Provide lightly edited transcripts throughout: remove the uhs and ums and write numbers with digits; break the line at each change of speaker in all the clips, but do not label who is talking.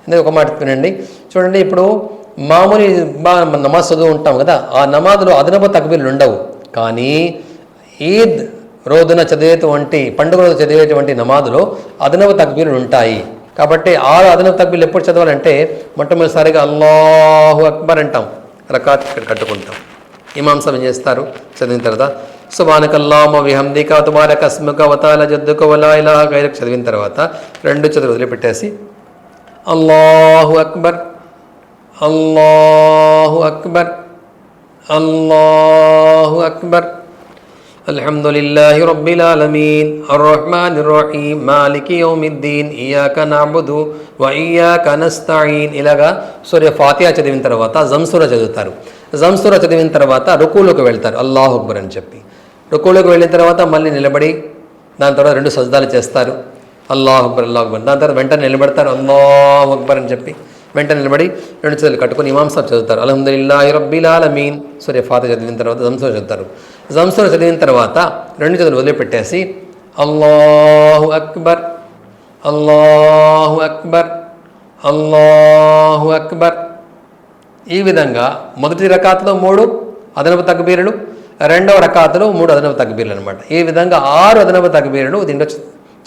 అందుకే ఒక మాట వినండి. చూడండి, ఇప్పుడు మామూలు నమాజ్ చదువు ఉంటాం కదా, ఆ నమాజ్లో అదనపు తక్బీర్లు ఉండవు. కానీ ఈద్ రోజున చదివేటువంటి, పండుగ రోజు చదివేటువంటి నమాజ్లో అదనపు తక్బీర్లు ఉంటాయి. కాబట్టి 6 అదనపు తక్బీర్లు ఎప్పుడు చదవాలంటే, మొట్టమొదటిసారిగా అల్లాహు అక్బర్ అంటాం, రకాత్ ఇక్కడ కట్టుకుంటాం. ఇమాం సాబ్ ఏం చేస్తారు, చదివిన తర్వాత సుబ్హానకల్లాహుమ్మ బిహమ్దిక తబారక అస్ముక వతాల జద్దుక వలా ఇలాహ గైరుక చదివిన తర్వాత 2 చదువు వదిలిపెట్టేసి అల్లాహు అక్బర్, అల్లాహు అక్బర్, అల్లాహు అక్బర్, అల్హమ్దులిల్లాహి రబ్బిల్ ఆలమీన్ అర్రహ్మానిర్ రహీం మాలికి యౌమిద్దీన్ ఇయ్యాక నఅబుదు వ ఇయ్యాక నస్తఈన్. ఇలాగా సూర ఫాతిహా చదివిన తర్వాత జంసూర చదువుతారు. జంసూర చదివిన తర్వాత రుకూలోకి వెళ్తారు అల్లాహు అక్బర్ అని చెప్పి. రుకూలోకి వెళ్ళిన తర్వాత మళ్ళీ నిలబడి దాని తర్వాత 2 సజ్దాలు చేస్తారు, అల్లాహు అక్బర్ అల్లాహు అక్బర్. దాని తర్వాత వెంటనే నిలబడతారు, అల్లాహు అక్బర్ అని చెప్పి వెంటనే నిలబడి 2 చదువులు కట్టుకొని ఇమాం సాబ్ చదువుతారు అల్హమ్దులిల్లాహి రబ్బిల్ ఆలమీన్. సూర ఫాతిహా చదివిన తర్వాత జంసూర చదువుతారు. జంసూర చదివిన తర్వాత 2 చదువులు వదిలిపెట్టేసి అల్లాహు అక్బర్, అల్లాహు అక్బర్, అల్లాహు అక్బర్. ఈ విధంగా మొదటి రకాతులో 3 అదనపు తక్బీరులు, రెండవ రకాతులో 3 అదనపు తక్బీర్లు అనమాట. ఈ విధంగా 6 అదనపు తక్బీరులు దీంట్లో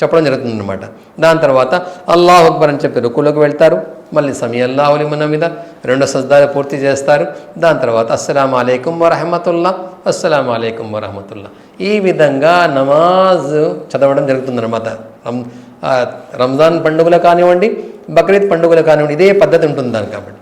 చెప్పడం జరుగుతుందన్నమాట. దాని తర్వాత అల్లాహు అక్బర్ అని చెప్పి రుకులోకి వెళ్తారు. మళ్ళీ సమీ అల్లాహు లిమన్ మీద 2 సజ్దాలు పూర్తి చేస్తారు. దాని తర్వాత అస్సలాము అలైకుం వరహమతుల్లా, అస్సలాము అలైకుం వరహమతుల్లా. ఈ విధంగా నమాజ్ చదవడం జరుగుతుందన్నమాట. రంజాన్ పండుగలు కానివ్వండి, బక్రీద్ పండుగలు కానివ్వండి, ఇదే పద్ధతి ఉంటుంది దాని కాబట్టి.